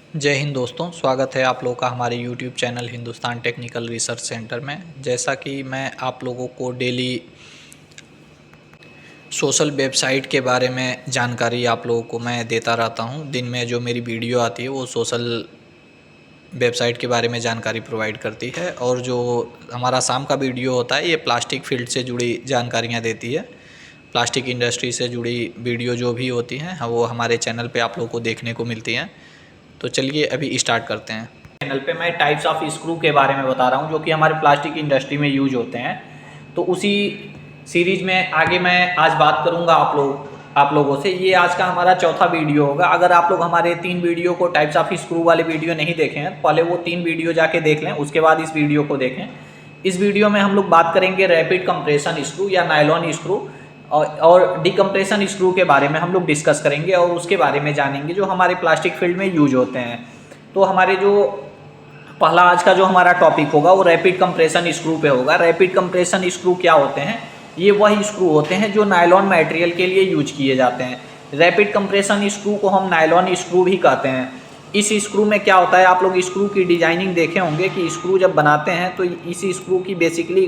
जय हिंद दोस्तों, स्वागत है आप लोगों का हमारे YouTube channel Hindustan technical research centre में। जैसा कि मैं आप लोगों को डेली सोशल वेबसाइट के बारे में जानकारी आप लोगों को मैं देता रहता हूं। दिन में जो मेरी वीडियो आती है वो सोशल वेबसाइट के बारे में जानकारी प्रोवाइड करती है, और जो हमारा शाम का वीडियो होता है ये प्लास्टिक फील्ड से जुड़ी जानकारियाँ देती है। प्लास्टिक इंडस्ट्री से जुड़ी वीडियो जो भी होती हैं वो हमारे चैनल पे आप लोगों को देखने को मिलती हैं। तो चलिए अभी स्टार्ट करते हैं। चैनल पे मैं टाइप्स ऑफ स्क्रू के बारे में बता रहा हूँ जो कि हमारे प्लास्टिक इंडस्ट्री में यूज होते हैं। तो उसी सीरीज में आगे मैं आज बात करूँगा आप लोगों से। ये आज का हमारा चौथा वीडियो होगा। अगर आप लोग हमारे 3 वीडियो को टाइप्स ऑफ स्क्रू वाले वीडियो नहीं देखे हैं, पहले वो 3 वीडियो जाके देख लें, उसके बाद इस वीडियो को देखें। इस वीडियो में हम लोग बात करेंगे रैपिड कंप्रेशन स्क्रू या नायलॉन स्क्रू और डिकम्प्रेशन स्क्रू के बारे में हम लोग डिस्कस करेंगे और उसके बारे में जानेंगे जो हमारे प्लास्टिक फील्ड में यूज होते हैं। तो हमारे जो पहला आज का जो हमारा टॉपिक होगा वो रैपिड कंप्रेशन स्क्रू पे होगा। रैपिड कंप्रेशन स्क्रू क्या होते हैं? ये वही स्क्रू होते हैं जो नायलॉन मटेरियल के लिए यूज किए जाते हैं। रैपिड कंप्रेशन स्क्रू को हम नायलॉन स्क्रू भी कहते हैं। इस स्क्रू में क्या होता है, आप लोग स्क्रू की डिजाइनिंग देखे होंगे कि स्क्रू जब बनाते हैं तो इस स्क्रू की बेसिकली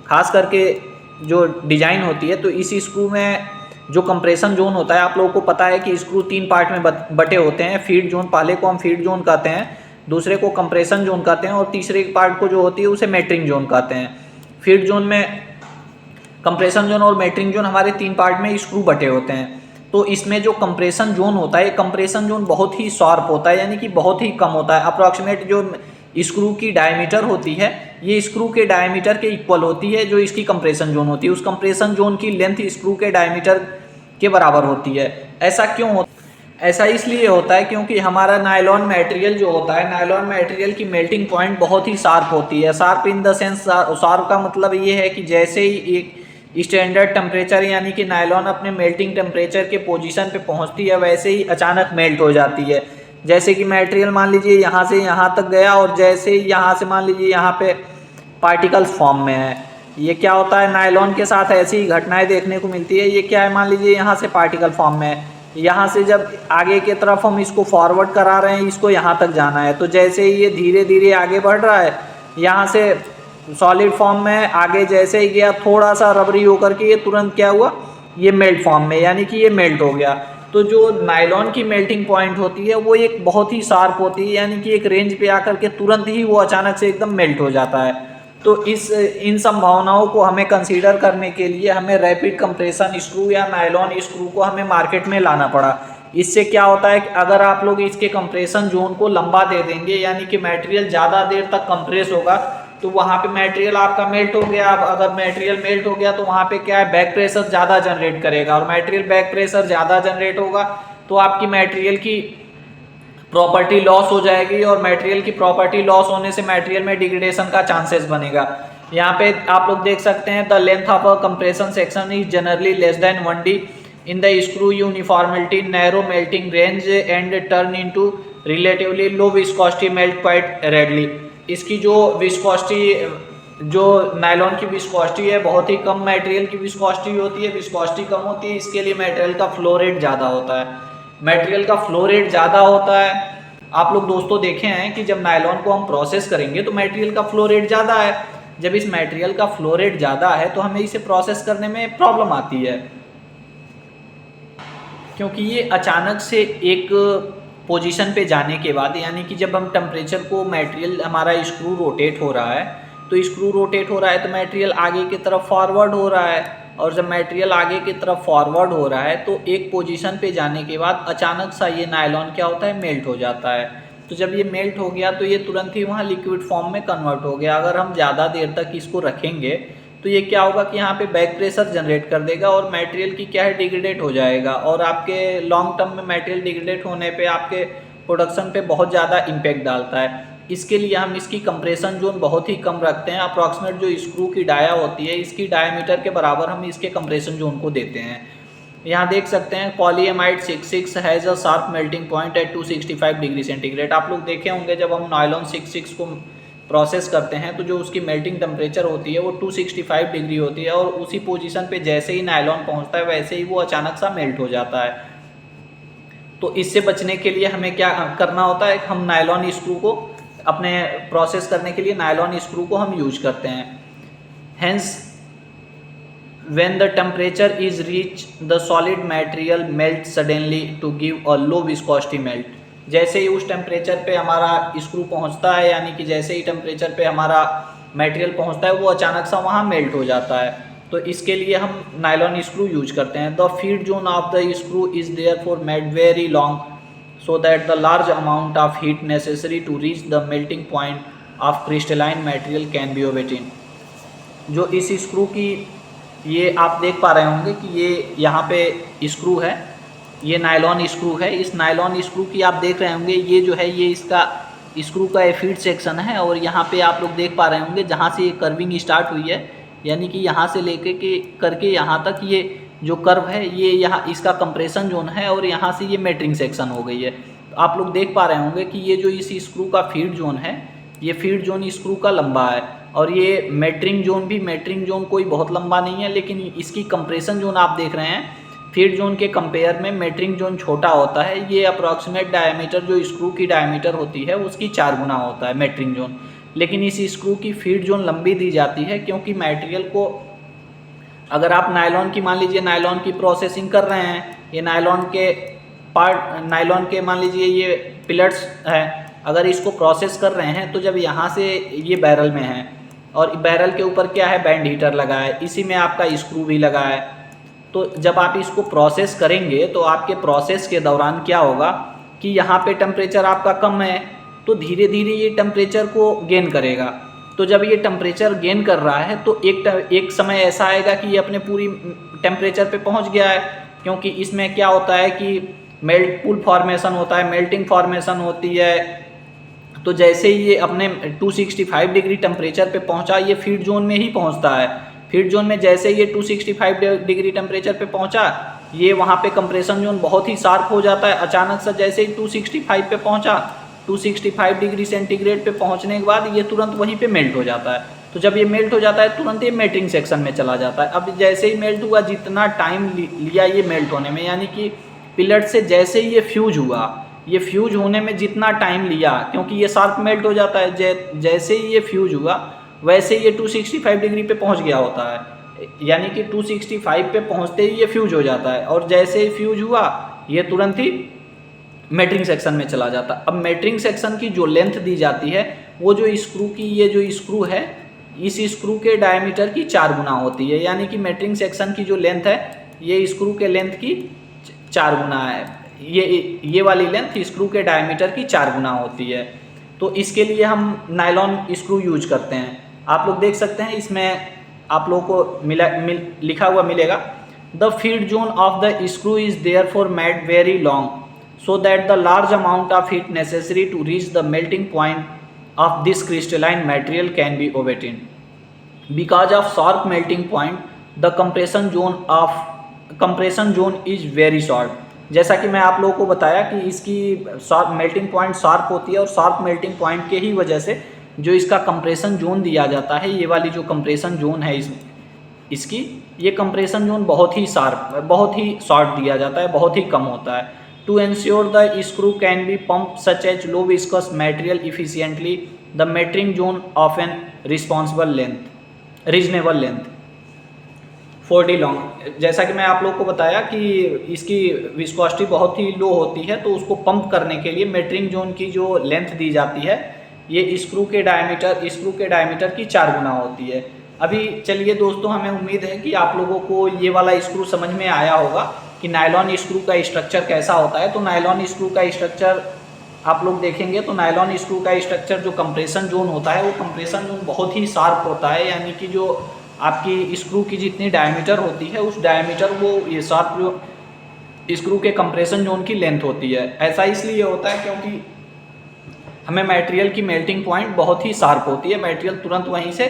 खास करके जो डिजाइन होती है, तो इस स्क्रू में जो कंप्रेशन जोन होता है, आप लोगों को पता है कि स्क्रू 3 पार्ट में बटे होते हैं। फीड जोन, पहले को हम फीड जोन कहते हैं, दूसरे को कंप्रेशन जोन कहते हैं और तीसरे पार्ट को जो होती है उसे मेटरिंग जोन कहते हैं। फीड जोन में कंप्रेशन जोन और मेटरिंग जोन हमारे 3 पार्ट में स्क्रू बटे होते हैं। तो इसमें जो कंप्रेशन जोन होता है, कंप्रेशन जोन बहुत ही शार्प होता है, यानी कि बहुत ही कम होता है। अप्रॉक्सीमेट जो स्क्रू की डायमीटर होती है ये स्क्रू के डायमीटर के इक्वल होती है। जो इसकी कंप्रेशन जोन होती है उस कंप्रेशन जोन की लेंथ स्क्रू के डायमीटर के बराबर होती है। ऐसा क्यों होता है? ऐसा इसलिए होता है क्योंकि हमारा नायलॉन मटेरियल जो होता है, नायलॉन मटेरियल की मेल्टिंग पॉइंट बहुत ही शार्प होती है। Sharp in the sense, sharp का मतलब ये है कि जैसे ही एक स्टैंडर्ड टेम्परेचर यानी कि नायलॉन अपने मेल्टिंग टेम्परेचर के पोजीशन पे पहुंचती है, वैसे ही अचानक मेल्ट हो जाती है। जैसे कि मटेरियल मान लीजिए यहाँ से यहाँ तक गया और जैसे ही यहाँ से मान लीजिए यहाँ पे पार्टिकल्स फॉर्म में है। ये क्या होता है, नायलॉन के साथ ऐसी ही घटनाएं देखने को मिलती है। ये क्या है, मान लीजिए यहाँ से पार्टिकल फॉर्म में है, यहाँ से जब आगे की तरफ हम इसको फॉरवर्ड करा रहे हैं, इसको यहाँ तक जाना है, तो जैसे ही ये धीरे धीरे आगे बढ़ रहा है, यहाँ से सॉलिड फॉर्म में आगे जैसे ही गया, थोड़ा सा रबरी होकर के ये तुरंत क्या हुआ, ये मेल्ट फॉर्म में, यानी कि ये मेल्ट हो गया। तो जो नायलॉन की मेल्टिंग पॉइंट होती है वो एक बहुत ही शार्प होती है, यानी कि एक रेंज पे आकर के तुरंत ही वो अचानक से एकदम मेल्ट हो जाता है। तो इन संभावनाओं को हमें कंसीडर करने के लिए हमें रैपिड कंप्रेशन स्क्रू या नायलॉन स्क्रू को हमें मार्केट में लाना पड़ा। इससे क्या होता है कि अगर आप लोग इसके कंप्रेशन जोन को लंबा दे देंगे, यानी कि मटेरियल ज़्यादा देर तक कंप्रेस होगा, तो वहाँ पे मटेरियल आपका मेल्ट हो गया। अब अगर मटेरियल मेल्ट हो गया तो वहाँ पे क्या है, बैक प्रेशर ज़्यादा जनरेट करेगा, और मटेरियल बैक प्रेशर ज़्यादा जनरेट होगा तो आपकी मटेरियल की प्रॉपर्टी लॉस हो जाएगी, और मटेरियल की प्रॉपर्टी लॉस होने से मटेरियल में डिग्रेडेशन का चांसेस बनेगा। यहाँ पे आप लोग देख सकते हैं, the length of a compression section is generally less than 1D in the screw uniformity narrow melting range and turn into relatively low viscosity melt quite readily. इसकी जो विस्कोसिटी, जो नायलॉन की विस्कोसिटी है, बहुत ही कम मटेरियल की viscosity होती है, viscosity कम होती है, इसके लिए मटेरियल का फ्लो रेट ज़्यादा होता है। मटेरियल का फ्लो रेट ज़्यादा होता है। आप लोग दोस्तों देखे हैं कि जब नायलॉन को हम प्रोसेस करेंगे तो मटेरियल का फ्लो रेट ज़्यादा है। जब इस मटेरियल का फ्लो रेट ज़्यादा है तो हमें इसे प्रोसेस करने में प्रॉब्लम आती है, क्योंकि ये अचानक से एक पोजीशन पे जाने के बाद, यानी कि जब हम टेम्परेचर को, मटेरियल हमारा स्क्रू रोटेट हो रहा है, तो स्क्रू रोटेट हो रहा है तो मटेरियल आगे की तरफ फॉरवर्ड हो रहा है, और जब मटेरियल आगे की तरफ फॉरवर्ड हो रहा है तो एक पोजीशन पे जाने के बाद अचानक सा ये नायलॉन क्या होता है, मेल्ट हो जाता है। तो जब ये मेल्ट हो गया तो ये तुरंत ही वहाँ लिक्विड फॉर्म में कन्वर्ट हो गया। अगर हम ज़्यादा देर तक इसको रखेंगे तो ये क्या होगा कि यहाँ पे बैक प्रेशर जनरेट कर देगा और मटेरियल की क्या है, डिग्रेडेट हो जाएगा, और आपके लॉन्ग टर्म में मटेरियल डिग्रेडेट होने पे आपके प्रोडक्शन पे बहुत ज़्यादा इम्पैक्ट डालता है। इसके लिए हम इसकी कंप्रेशन जोन बहुत ही कम रखते हैं। अप्रॉक्सीमेट जो स्क्रू की डाया होती है, इसकी डायमीटर के बराबर हम इसके कंप्रेशन जोन को देते हैं। यहाँ देख सकते हैं polyamide 66 has a sharp melting point at 265 degree centigrade. आप लोग देखे होंगे जब हम नायलॉन 66 को प्रोसेस करते हैं तो जो उसकी मेल्टिंग टेम्परेचर होती है वो 265 डिग्री होती है, और उसी पोजीशन पे जैसे ही नायलॉन पहुंचता है वैसे ही वो अचानक सा मेल्ट हो जाता है। तो इससे बचने के लिए हमें क्या करना होता है, हम नायलॉन स्क्रू को अपने प्रोसेस करने के लिए नायलॉन स्क्रू को हम यूज करते हैं। Hence when the temperature is reached the solid material melts suddenly to give a low viscosity melt। जैसे ही उस टेम्परेचर पे हमारा स्क्रू पहुंचता है, यानी कि जैसे ही टेम्परेचर पे हमारा मटेरियल पहुंचता है वो अचानक सा वहाँ मेल्ट हो जाता है। तो इसके लिए हम नायलॉन स्क्रू यूज करते हैं। The feed zone of the screw is therefore made very long so that the large amount of heat necessary to reach the melting point of crystalline material can be obtain. जो इस screw की, ये आप देख पा रहे होंगे कि ये यहाँ पे स्क्रू है, ये नायलॉन स्क्रू है। इस नायलॉन स्क्रू की आप देख रहे होंगे, ये जो है ये इसका स्क्रू का फीड सेक्शन है, और यहाँ पे आप लोग देख पा रहे होंगे जहाँ से ये कर्विंग स्टार्ट हुई है, यानी कि यहाँ से लेके के करके यहाँ तक ये जो कर्व है ये यहाँ इसका कंप्रेशन जोन है, और यहाँ से ये मेटरिंग सेक्शन हो गई है। तो आप लोग देख पा रहे होंगे कि ये जो इस स्क्रू का फीड जोन है, ये फीड जोन स्क्रू का लंबा है, और ये मेटरिंग जोन भी, मेटरिंग जोन कोई बहुत लंबा नहीं है, लेकिन इसकी कंप्रेशन जोन आप देख रहे हैं फीड जोन के कंपेयर में मेटरिंग जोन छोटा होता है। ये अप्रॉक्सीमेट डायमीटर जो स्क्रू की डायमीटर होती है उसकी 4 गुना होता है मेटरिंग जोन। लेकिन इस स्क्रू की फीड जोन लंबी दी जाती है, क्योंकि मटेरियल को, अगर आप नायलॉन की, मान लीजिए नायलॉन की प्रोसेसिंग कर रहे हैं, ये नायलॉन के पार्ट, नायलॉन के मान लीजिए ये पिलट्स हैं, अगर इसको प्रोसेस कर रहे हैं तो जब यहाँ से ये बैरल में है, और बैरल के ऊपर क्या है, बैंड हीटर लगा है, इसी में आपका स्क्रू भी लगा है। तो जब आप इसको प्रोसेस करेंगे तो आपके प्रोसेस के दौरान क्या होगा कि यहाँ पे टेम्परेचर आपका कम है, तो धीरे धीरे ये टेम्परेचर को गेन करेगा। तो जब ये टेम्परेचर गेन कर रहा है तो एक समय ऐसा आएगा कि ये अपने पूरी टेम्परेचर पे पहुँच गया है, क्योंकि इसमें क्या होता है कि मेल्ट पूल फॉर्मेशन होता है, मेल्टिंग फॉर्मेशन होती है। तो जैसे ही ये अपने 265 डिग्री टेम्परेचर पे पहुंचा, ये फीड जोन में ही पहुंचता है। फीड जोन में जैसे ये 265 डिग्री टेम्परेचर पे पहुंचा, ये वहाँ पे कंप्रेशन जोन बहुत ही शार्प हो जाता है। अचानक से जैसे ही 265 पे पहुंचा, 265 डिग्री सेंटीग्रेड पे पहुंचने के बाद ये तुरंत वहीं पे मेल्ट हो जाता है। तो जब ये मेल्ट हो जाता है तुरंत ये मेल्टिंग सेक्शन में चला जाता है। अब जैसे ही मेल्ट हुआ, जितना टाइम लिया ये मेल्ट होने में, यानी कि पिलट से जैसे ही ये फ्यूज हुआ, ये फ्यूज होने में जितना टाइम लिया, क्योंकि ये शार्प मेल्ट हो जाता है, जैसे ही ये फ्यूज हुआ वैसे ही ये 265 डिग्री पे पहुंच गया होता है, यानी कि 265 पे पहुंचते ही ये फ्यूज हो जाता है, और जैसे ही फ्यूज हुआ ये तुरंत ही मेटरिंग सेक्शन में चला जाता है। अब मेटरिंग सेक्शन की जो लेंथ दी जाती है, वो जो स्क्रू की, ये जो स्क्रू है, इस स्क्रू के डायमीटर की 4 गुना होती है, यानी कि मेटरिंग सेक्शन की जो लेंथ है ये स्क्रू के लेंथ की 4 गुना है। ये वाली लेंथ स्क्रू के डायमीटर की 4 गुना होती है। तो इसके लिए हम नायलॉन स्क्रू यूज करते हैं। आप लोग देख सकते हैं, इसमें आप लोगों को लिखा हुआ मिलेगा, the feed zone of the screw is therefore made very long so that the large amount of heat necessary to reach the melting point of this crystalline material can be obtain because of sharp melting point the compression zone is very short. जैसा कि मैं आप लोगों को बताया कि इसकी sharp melting point sharp होती है, और शार्प मेल्टिंग पॉइंट के ही वजह से जो इसका कंप्रेशन जोन दिया जाता है, ये वाली जो कंप्रेशन जोन है इसकी, ये कंप्रेशन जोन बहुत ही शॉर्ट दिया जाता है, बहुत ही कम होता है। To ensure the screw can be pump such as low viscous material efficiently the metering zone of an reasonable length 40 long. जैसा कि मैं आप लोग को बताया कि इसकी विस्कोसिटी बहुत ही लो होती है, तो उसको पंप करने के लिए मेटरिंग जोन की जो लेंथ दी जाती है, ये स्क्रू के डायमीटर की 4 गुना होती है। अभी चलिए दोस्तों, हमें उम्मीद है कि आप लोगों को ये वाला स्क्रू समझ में आया होगा कि नायलॉन स्क्रू का स्ट्रक्चर कैसा होता है। तो नायलॉन स्क्रू का स्ट्रक्चर आप लोग देखेंगे तो नायलॉन स्क्रू का स्ट्रक्चर जो कंप्रेशन जोन होता है, वो कंप्रेशन जोन बहुत ही शार्प होता है, यानी कि जो आपकी स्क्रू की जितनी डायमीटर होती है उस डायमीटर वो ये शार्प जो स्क्रू के कंप्रेशन जोन की लेंथ होती है। ऐसा इसलिए होता है क्योंकि हमें मटेरियल की मेल्टिंग पॉइंट बहुत ही शार्प होती है, मटेरियल तुरंत वहीं से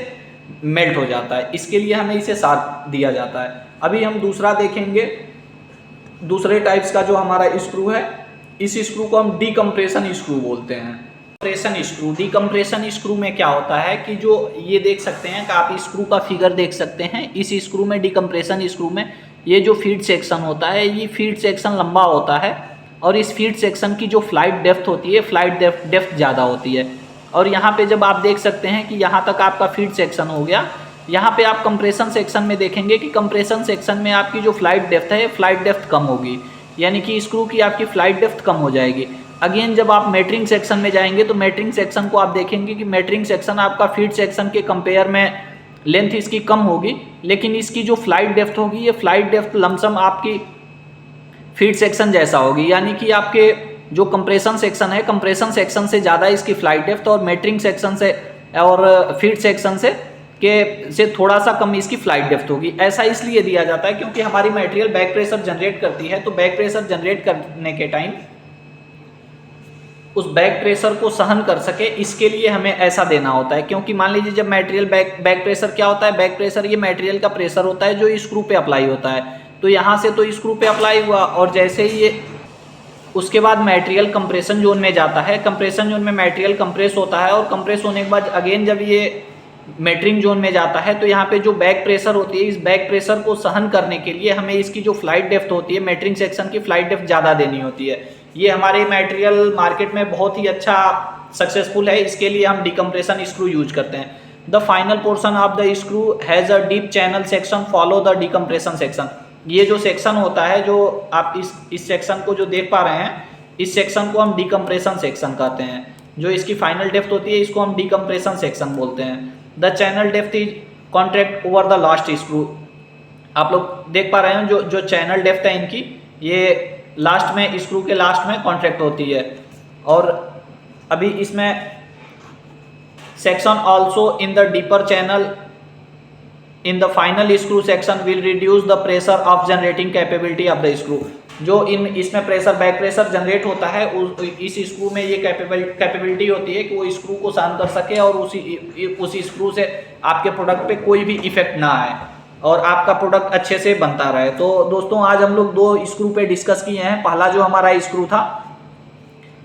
मेल्ट हो जाता है, इसके लिए हमें इसे शार्प दिया जाता है। अभी हम दूसरा देखेंगे, दूसरे टाइप्स का जो हमारा स्क्रू है, इस स्क्रू को हम डीकम्प्रेशन स्क्रू बोलते हैं। डीकम्प्रेशन स्क्रू में क्या होता है कि जो ये देख सकते हैं कि आप स्क्रू का फिगर देख सकते हैं, इस स्क्रू में, डीकम्प्रेशन स्क्रू में ये जो फीड सेक्शन होता है, ये फीड सेक्शन लंबा होता है, और इस फीड सेक्शन की जो फ्लाइट डेप्थ होती है, फ्लाइट डेप्थ ज़्यादा होती है। और यहाँ पे जब आप देख सकते हैं कि यहाँ तक आपका फीड सेक्शन हो गया, यहाँ पे आप कंप्रेशन सेक्शन में देखेंगे कि कंप्रेशन सेक्शन में आपकी जो फ्लाइट डेप्थ है, फ्लाइट डेप्थ कम होगी, यानी कि स्क्रू की आपकी फ्लाइट डेप्थ कम हो जाएगी। अगेन जब आप मेटरिंग सेक्शन में जाएंगे तो मेटरिंग सेक्शन को आप देखेंगे कि मेटरिंग सेक्शन आपका फीड सेक्शन के कंपेयर में लेंथ इसकी कम होगी, लेकिन इसकी जो फ्लाइट डेप्थ होगी, ये फ्लाइट डेप्थ लमसम आपकी फीड सेक्शन जैसा होगी, यानी कि आपके जो कंप्रेशन सेक्शन है, कंप्रेशन सेक्शन से ज़्यादा इसकी फ्लाइट डेप्थ और मेटरिंग सेक्शन से और फीड सेक्शन से थोड़ा सा कम इसकी फ्लाइट डेप्थ होगी। ऐसा इसलिए दिया जाता है क्योंकि हमारी मटेरियल बैक प्रेशर जनरेट करती है, तो बैक प्रेशर जनरेट करने के टाइम उस बैक प्रेशर को सहन कर सके, इसके लिए हमें ऐसा देना होता है। क्योंकि मान लीजिए जब मटेरियल बैक प्रेशर क्या होता है, बैक प्रेशर ये मटेरियल का प्रेशर होता है जो स्क्रू पे अप्लाई होता है। तो यहाँ से तो स्क्रू पे अप्लाई हुआ और जैसे ही ये उसके बाद मटेरियल कंप्रेशन जोन में जाता है, कंप्रेशन जोन में मटेरियल कंप्रेस होता है और कंप्रेस होने के बाद अगेन जब ये मेटरिंग जोन में जाता है तो यहाँ पे जो बैक प्रेशर होती है, इस बैक प्रेशर को सहन करने के लिए हमें इसकी जो फ्लाइट डेप्थ होती है, मेटरिंग सेक्शन की फ्लाइट डेप्थ ज़्यादा देनी होती है। ये हमारे मटेरियल मार्केट में बहुत ही अच्छा सक्सेसफुल है, इसके लिए हम डिकम्प्रेशन स्क्रू यूज करते हैं। The final portion of the screw has a deep channel section follow the decompression section. ये जो सेक्शन होता है, जो आप इस सेक्शन को जो देख पा रहे हैं, इस सेक्शन को हम डिकम्प्रेशन सेक्शन कहते हैं। जो इसकी फाइनल डेप्थ होती है इसको हम डिकम्प्रेशन सेक्शन बोलते हैं। The channel depth is contract over the last screw. आप लोग देख पा रहे हैं जो चैनल डेप्थ है इनकी, ये लास्ट में स्क्रू के लास्ट में कॉन्ट्रैक्ट होती है। और अभी इसमें section also in the deeper channel in the final screw section will reduce the pressure of generating capability of the screw. जो इसमें प्रेशर बैक प्रेशर जनरेट होता है, इस स्क्रू में ये कैपेबिलिटी होती है कि वो स्क्रू को सहन कर सके और उसी स्क्रू से आपके प्रोडक्ट पे कोई भी इफेक्ट ना आए और आपका प्रोडक्ट अच्छे से बनता रहे। तो दोस्तों आज हम लोग 2 स्क्रू पे डिस्कस किए हैं। पहला जो हमारा स्क्रू था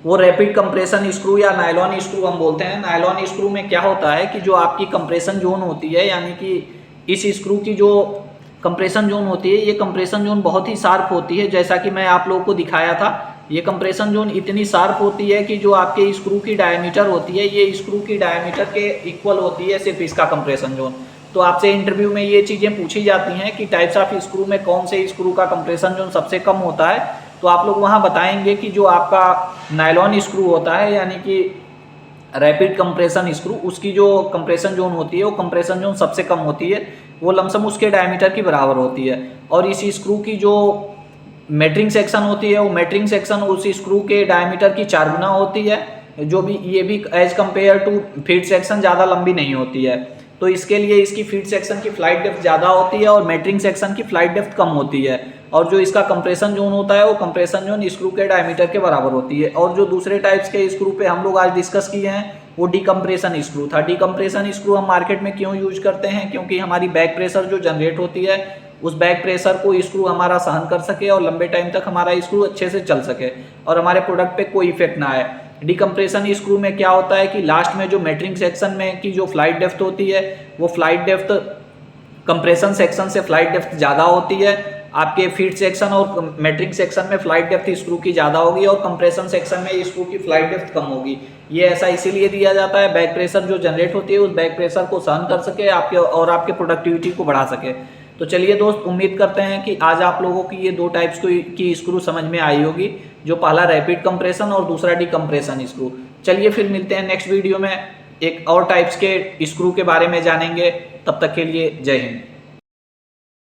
वो रैपिड कंप्रेशन स्क्रू या नायलॉन स्क्रू हम बोलते हैं। नायलॉन स्क्रू में क्या होता है कि जो आपकी कंप्रेशन जोन होती है, यानी कि इस स्क्रू की जो कंप्रेशन जोन होती है, ये कंप्रेशन जोन बहुत ही शार्प होती है। जैसा कि मैं आप लोगों को दिखाया था, ये कंप्रेशन जोन इतनी शार्प होती है कि जो आपके स्क्रू की डायमीटर होती है, ये स्क्रू की डायमीटर के इक्वल होती है सिर्फ इसका कंप्रेशन जोन। तो आपसे इंटरव्यू में ये चीज़ें पूछी जाती हैं कि टाइप्स ऑफ स्क्रू में कौन से स्क्रू का कंप्रेशन जोन सबसे कम होता है, तो आप लोग वहाँ बताएंगे कि जो आपका नायलॉन स्क्रू होता है, यानी कि रैपिड कंप्रेशन स्क्रू, उसकी जो कंप्रेशन जोन होती है वो कंप्रेशन जोन सबसे कम होती है, वो लमसम उसके डायमीटर की बराबर होती है। और इस स्क्रू की जो मेटरिंग सेक्शन होती है, वो मेटरिंग सेक्शन उस स्क्रू के डायमीटर की 4 गुना होती है। जो भी ये भी as compare to feed section ज़्यादा लंबी नहीं होती है। तो इसके लिए इसकी फीड सेक्शन की फ्लाइट डेप्थ ज़्यादा होती है और मेटरिंग सेक्शन की फ्लाइट डेप्थ कम होती है। और जो इसका कंप्रेशन जोन होता है वो कंप्रेशन जोन स्क्रू के डायमीटर के बराबर होती है। और जो दूसरे टाइप्स के स्क्रू पे हम लोग आज डिस्कस किए हैं वो डिकम्प्रेशन स्क्रू था। डिकम्प्रेशन स्क्रू हम मार्केट में क्यों यूज करते हैं, क्योंकि हमारी बैक प्रेशर जो जनरेट होती है उस बैक प्रेशर को स्क्रू हमारा सहन कर सके और लंबे टाइम तक हमारा स्क्रू अच्छे से चल सके और हमारे प्रोडक्ट पे कोई इफेक्ट ना आए। डिकम्प्रेशन स्क्रू में क्या होता है कि लास्ट में जो मेटरिंग सेक्शन में की जो फ्लाइट डेप्थ होती है वो फ्लाइट डेप्थ कंप्रेशन सेक्शन से फ्लाइट डेप्थ ज़्यादा होती है। आपके फीड सेक्शन और मेटरिंग सेक्शन में फ्लाइट डेप्थ स्क्रू की ज़्यादा होगी और कंप्रेशन सेक्शन में स्क्रू की फ्लाइट डेप्थ कम होगी। ये ऐसा इसीलिए दिया जाता है बैक प्रेशर जो जनरेट होती है उस बैक प्रेशर को सहन कर सके आपके प्रोडक्टिविटी को बढ़ा सके। तो चलिए दोस्त, उम्मीद करते हैं कि आज आप लोगों की ये 2 टाइप्स की स्क्रू समझ में आई होगी, जो पहला रैपिड कंप्रेशन और दूसरा डिकम्प्रेशन स्क्रू। चलिए फिर मिलते हैं नेक्स्ट वीडियो में, एक और टाइप्स के स्क्रू के बारे में जानेंगे। तब तक के लिए जय हिंद।